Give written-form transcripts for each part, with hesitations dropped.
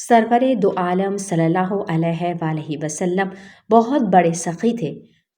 سرور دو عالم صلی اللہ علیہ وآلہ وسلم بہت بڑے سخی تھے۔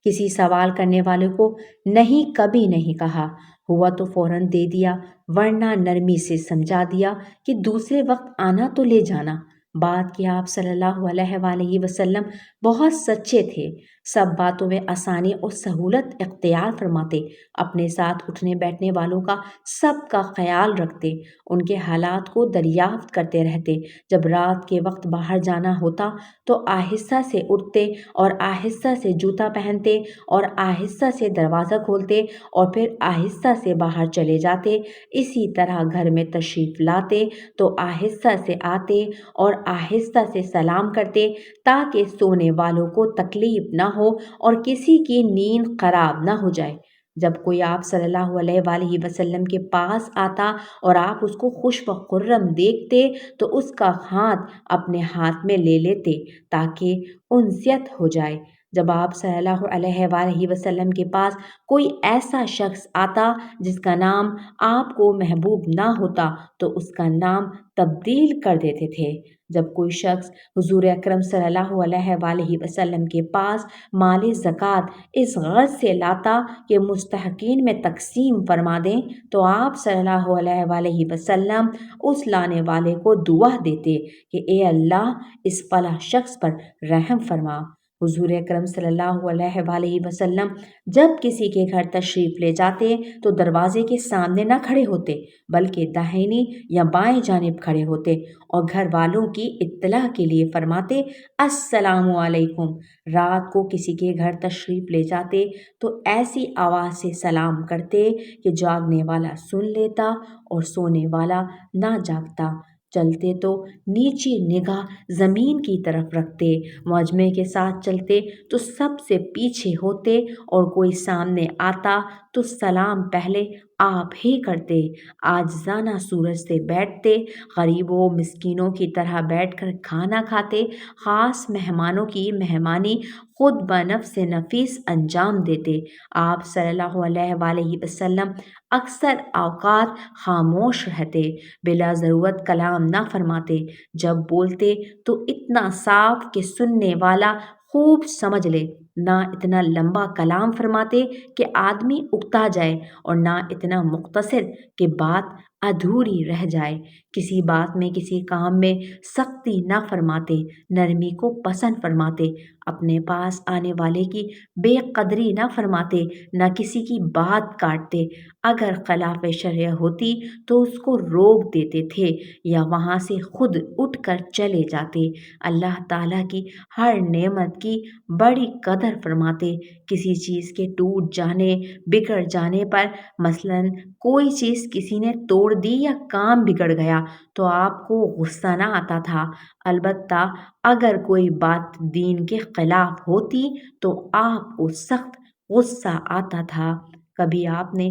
کسی سوال کرنے والے کو نہیں کبھی نہیں کہا، ہوا تو فوراً دے دیا، ورنہ نرمی سے سمجھا دیا کہ دوسرے وقت آنا تو لے جانا۔ بات کہ آپ صلی اللہ علیہ وآلہ وسلم بہت سچے تھے، سب باتوں میں آسانی اور سہولت اختیار فرماتے، اپنے ساتھ اٹھنے بیٹھنے والوں کا سب کا خیال رکھتے، ان کے حالات کو دریافت کرتے رہتے۔ جب رات کے وقت باہر جانا ہوتا تو آہستہ سے اٹھتے اور آہستہ سے جوتا پہنتے اور آہستہ سے دروازہ کھولتے اور پھر آہستہ سے باہر چلے جاتے۔ اسی طرح گھر میں تشریف لاتے تو آہستہ سے آتے اور آہستہ سے سلام کرتے تاکہ سونے والوں کو تکلیف نہ ہو اور کسی کی نیند خراب نہ ہو جائے۔ جب کوئی آپ صلی اللہ علیہ وآلہ وسلم کے پاس آتا اور آپ اس کو خوش و خرم دیکھتے تو اس کا ہاتھ اپنے ہاتھ میں لے لیتے تاکہ انسیت ہو جائے۔ جب آپ صلی اللہ علیہ وآلہ وسلم کے پاس کوئی ایسا شخص آتا جس کا نام آپ کو محبوب نہ ہوتا تو اس کا نام تبدیل کر دیتے تھے۔ جب کوئی شخص حضور اکرم صلی اللہ علیہ وآلہ وسلم کے پاس مال زکوٰۃ اس غرض سے لاتا کہ مستحقین میں تقسیم فرما دیں تو آپ صلی اللہ علیہ وآلہ وسلم اس لانے والے کو دعا دیتے کہ اے اللہ اس فلاں شخص پر رحم فرما۔ حضور اکرم صلی اللہ علیہ وآلہ وسلم جب کسی کے گھر تشریف لے جاتے تو دروازے کے سامنے نہ کھڑے ہوتے بلکہ داہنی یا بائیں جانب کھڑے ہوتے اور گھر والوں کی اطلاع کے لیے فرماتے السلام علیکم۔ رات کو کسی کے گھر تشریف لے جاتے تو ایسی آواز سے سلام کرتے کہ جاگنے والا سن لیتا اور سونے والا نہ جاگتا۔ چلتے تو نیچی نگاہ زمین کی طرف رکھتے، مجمع کے ساتھ چلتے تو سب سے پیچھے ہوتے اور کوئی سامنے آتا تو سلام پہلے آپ ہی کرتے، عاجزانہ صورت سے بیٹھتے، غریبوں مسکینوں کی طرح بیٹھ کر کھانا کھاتے، خاص مہمانوں کی مہمانی خود بنفس نفیس انجام دیتے۔ آپ صلی اللہ علیہ وآلہ وسلم اکثر اوقات خاموش رہتے، بلا ضرورت کلام نہ فرماتے، جب بولتے تو اتنا صاف کہ سننے والا خوب سمجھ لے، نہ اتنا لمبا کلام فرماتے کہ آدمی اکتا جائے اور نہ اتنا مختصر کہ بات ادھوری رہ جائے۔ کسی بات میں کسی کام میں سختی نہ فرماتے، نرمی کو پسند فرماتے، اپنے پاس آنے والے کی بے قدری نہ فرماتے، نہ کسی کی بات کاٹتے، اگر خلاف شرع ہوتی تو اس کو روک دیتے تھے یا وہاں سے خود اٹھ کر چلے جاتے۔ اللہ تعالیٰ کی ہر نعمت کی بڑی قدر فرماتے، کسی چیز کے ٹوٹ جانے بگڑ جانے پر مثلاً کوئی چیز کسی نے توڑ دی یا کام بگڑ گیا تو آپ کو غصہ نہ آتا تھا، البتہ اگر کوئی بات دین کے خلاف ہوتی تو آپ کو سخت غصہ آتا تھا۔ کبھی آپ نے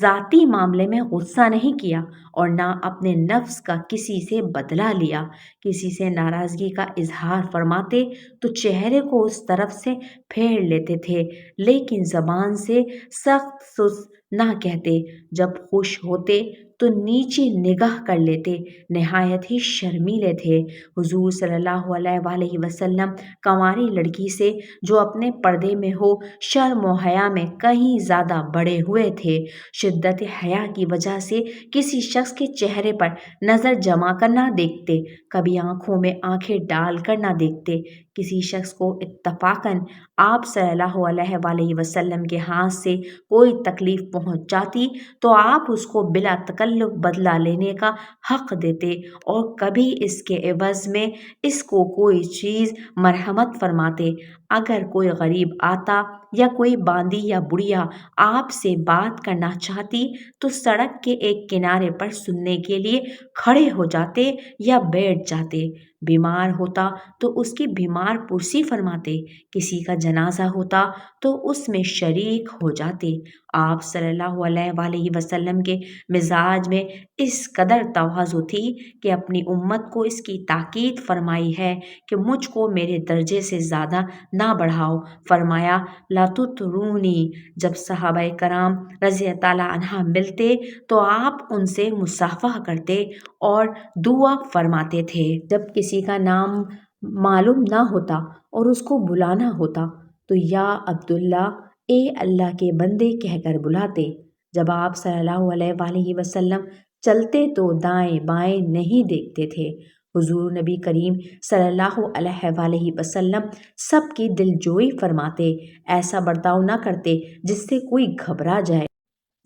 ذاتی معاملے میں غصہ نہیں کیا اور نہ اپنے نفس کا کسی سے بدلہ لیا۔ کسی سے ناراضگی کا اظہار فرماتے تو چہرے کو اس طرف سے پھیر لیتے تھے، لیکن زبان سے سخت سست نہ کہتے۔ جب خوش ہوتے تو نیچی نگاہ کر لیتے، نہایت ہی شرمیلے تھے۔ حضور صلی اللہ علیہ وآلہ وسلم کنواری لڑکی سے جو اپنے پردے میں ہو شرم و حیا میں کہیں زیادہ بڑے ہوئے تھے۔ شدت حیا کی وجہ سے کسی شخص کے چہرے پر نظر جما کر نہ دیکھتے، کبھی آنکھوں میں آنکھیں ڈال کر نہ دیکھتے۔ کسی شخص کو اتفاقاً آپ صلی اللہ علیہ وآلہ وسلم کے ہاتھ سے کوئی تکلیف پہنچ جاتی تو آپ اس کو بلا تکلف بدلہ لینے کا حق دیتے اور کبھی اس کے عوض میں اس کو کوئی چیز مرحمت فرماتے۔ اگر کوئی غریب آتا یا کوئی باندی یا بڑھیا آپ سے بات کرنا چاہتی تو سڑک کے ایک کنارے پر سننے کے لیے کھڑے ہو جاتے یا بیٹھ جاتے۔ بیمار ہوتا تو اس کی بیمار پرسی فرماتے، کسی کا جنازہ ہوتا تو اس میں شریک ہو جاتے۔ آپ صلی اللہ علیہ وآلہ وسلم کے مزاج میں اس قدر تواضع تھی کہ اپنی امت کو اس کی تاکید فرمائی ہے کہ مجھ کو میرے درجے سے زیادہ نہ بڑھاؤ۔ فرمایا لا تطرونی۔ جب صحابہ کرام رضی تعالیٰ عنہ ملتے تو آپ ان سے مصافحہ کرتے اور دعا فرماتے تھے۔ جب کسی کا نام معلوم نہ ہوتا اور اس کو بلانا ہوتا تو یا عبداللہ، اے اللہ کے بندے کہہ کر بلاتے۔ جب آپ صلی اللہ علیہ وآلہ وسلم چلتے تو دائیں بائیں نہیں دیکھتے تھے۔ حضور نبی کریم صلی اللہ علیہ وآلہ وسلم سب کی دل جوئی فرماتے، ایسا برتاؤ نہ کرتے جس سے کوئی گھبرا جائے۔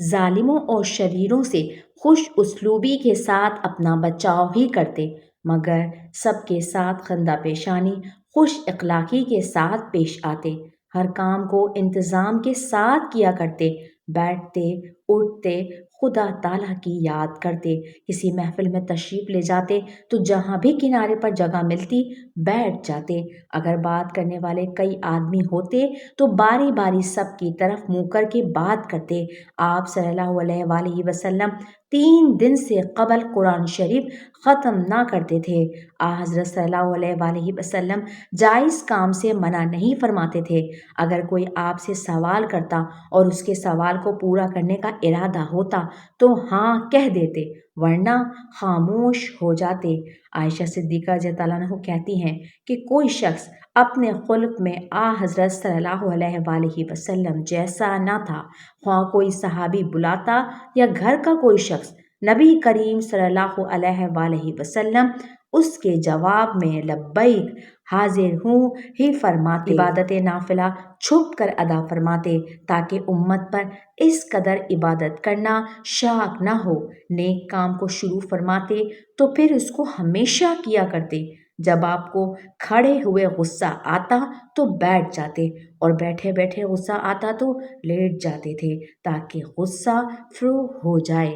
ظالموں اور شریروں سے خوش اسلوبی کے ساتھ اپنا بچاؤ ہی کرتے، مگر سب کے ساتھ خندہ پیشانی خوش اخلاقی کے ساتھ پیش آتے۔ ہر کام کو انتظام کے ساتھ کیا کرتے، بیٹھتے اٹھتے خدا تعالیٰ کی یاد کرتے۔ کسی محفل میں تشریف لے جاتے تو جہاں بھی کنارے پر جگہ ملتی بیٹھ جاتے۔ اگر بات کرنے والے کئی آدمی ہوتے تو باری باری سب کی طرف منہ کر کے بات کرتے۔ آپ صلی اللہ علیہ وآلہ وسلم 3 دن سے قبل قرآن شریف ختم نہ کرتے تھے۔ حضرت صلی اللہ علیہ وآلہ وسلم جائز کام سے منع نہیں فرماتے تھے۔ اگر کوئی آپ سے سوال کرتا اور اس کے سوال کو پورا کرنے کا ارادہ ہوتا تو ہاں کہہ دیتے، ورنہ خاموش ہو جاتے۔ عائشہ صدیقہ رضی اللہ عنہ کہتی ہیں کہ کوئی شخص اپنے خلق میں حضرت صلی اللہ علیہ وآلہ وسلم جیسا نہ تھا۔ خواہ کوئی صحابی بلاتا یا گھر کا کوئی شخص، نبی کریم صلی اللہ علیہ وآلہ وسلم اس کے جواب میں لبیک حاضر ہوں ہی فرماتے۔ عبادت نافلہ چھپ کر ادا فرماتے تاکہ امت پر اس قدر عبادت کرنا شاق نہ ہو۔ نیک کام کو شروع فرماتے تو پھر اس کو ہمیشہ کیا کرتے۔ جب آپ کو کھڑے ہوئے غصہ آتا تو بیٹھ جاتے اور بیٹھے بیٹھے غصہ آتا تو لیٹ جاتے تھے تاکہ غصہ فروغ ہو جائے۔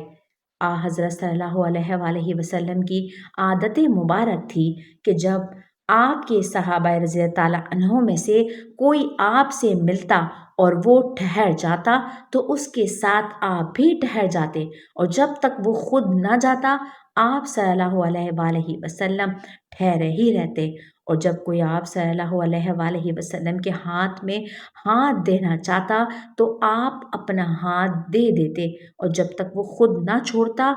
حضرت صلی اللہ علیہ وآلہ وسلم کی عادت مبارک تھی کہ جب آپ کے صحابہ رضی تعالیٰ عنہ میں سے کوئی آپ سے ملتا اور وہ ٹھہر جاتا تو اس کے ساتھ آپ بھی ٹھہر جاتے، اور جب تک وہ خود نہ جاتا آپ صلی اللہ علیہ وآلہ وسلم ٹھہرے ہی رہتے، اور جب کوئی آپ صلی اللہ علیہ وآلہ وسلم کے ہاتھ میں ہاتھ دینا چاہتا تو آپ اپنا ہاتھ دے دیتے، اور جب تک وہ خود نہ چھوڑتا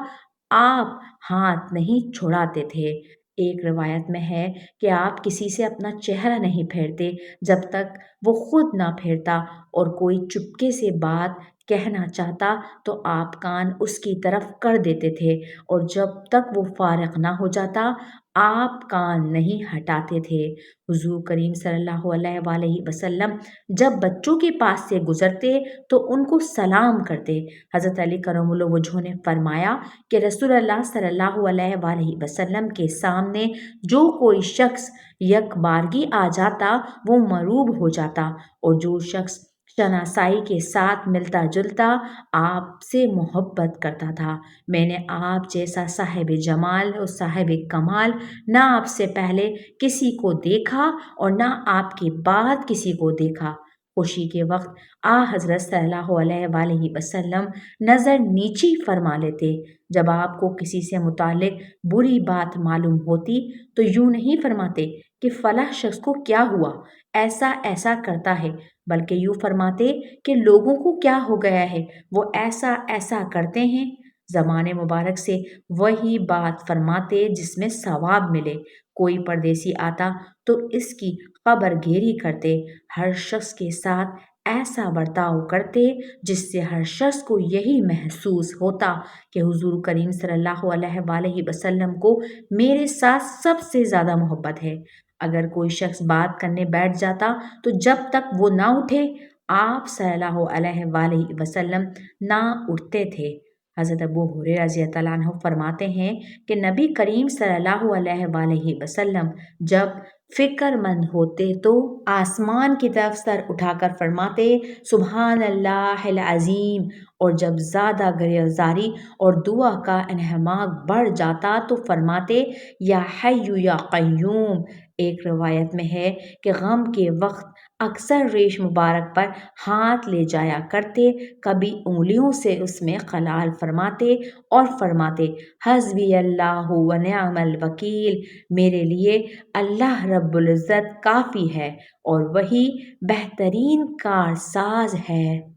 آپ ہاتھ نہیں چھوڑاتے تھے۔ ایک روایت میں ہے کہ آپ کسی سے اپنا چہرہ نہیں پھیرتے جب تک وہ خود نہ پھیرتا، اور کوئی چپکے سے بات کہنا چاہتا تو آپ کان اس کی طرف کر دیتے تھے، اور جب تک وہ فارغ نہ ہو جاتا آپ کان نہیں ہٹاتے تھے۔ حضور کریم صلی اللہ علیہ وآلہ وسلم جب بچوں کے پاس سے گزرتے تو ان کو سلام کرتے۔ حضرت علی کرم اللہ وجہہ نے فرمایا کہ رسول اللہ صلی اللہ علیہ وآلہ وسلم کے سامنے جو کوئی شخص یک بارگی آ جاتا وہ مروب ہو جاتا، اور جو شخص شناسائی کے ساتھ ملتا جلتا آپ سے محبت کرتا تھا۔ میں نے آپ جیسا صاحب جمال اور صاحب کمال نہ آپ سے پہلے کسی کو دیکھا اور نہ آپ کے بعد کسی کو دیکھا۔ خوشی کے وقت حضرت صلی اللہ علیہ وآلہ وسلم نظر نیچی فرما لیتے۔ جب آپ کو کسی سے متعلق بری بات معلوم ہوتی تو یوں نہیں فرماتے کہ فلاں شخص کو کیا ہوا، ایسا ایسا کرتا ہے، بلکہ یوں فرماتے کہ لوگوں کو کیا ہو گیا ہے، وہ ایسا ایسا کرتے ہیں۔ زمان مبارک سے وہی بات فرماتے جس میں ثواب ملے۔ کوئی پردیسی آتا تو اس کی خبر گیری کرتے، ہر شخص کے ساتھ ایسا برتاؤ کرتے جس سے ہر شخص کو یہی محسوس ہوتا کہ حضور کریم صلی اللہ علیہ وآلہ وسلم کو میرے ساتھ سب سے زیادہ محبت ہے۔ اگر کوئی شخص بات کرنے بیٹھ جاتا تو جب تک وہ نہ اٹھے آپ صلی اللہ علیہ وآلہ وسلم نہ اٹھتے تھے۔ حضرت ابو ہریرہ رضی اللہ عنہ فرماتے ہیں کہ نبی کریم صلی اللہ علیہ وآلہ وسلم جب فکر مند ہوتے تو آسمان کی طرف سر اٹھا کر فرماتے سبحان اللہ العظیم، اور جب زیادہ گریزاری اور دعا کا انہماک بڑھ جاتا تو فرماتے یا حی یا قیوم۔ ایک روایت میں ہے کہ غم کے وقت اکثر ریش مبارک پر ہاتھ لے جایا کرتے، کبھی انگلیوں سے اس میں خلال فرماتے اور فرماتے، حسبی اللہ و نعم الوکیل، میرے لیے اللہ رب العزت کافی ہے اور وہی بہترین کارساز ہے۔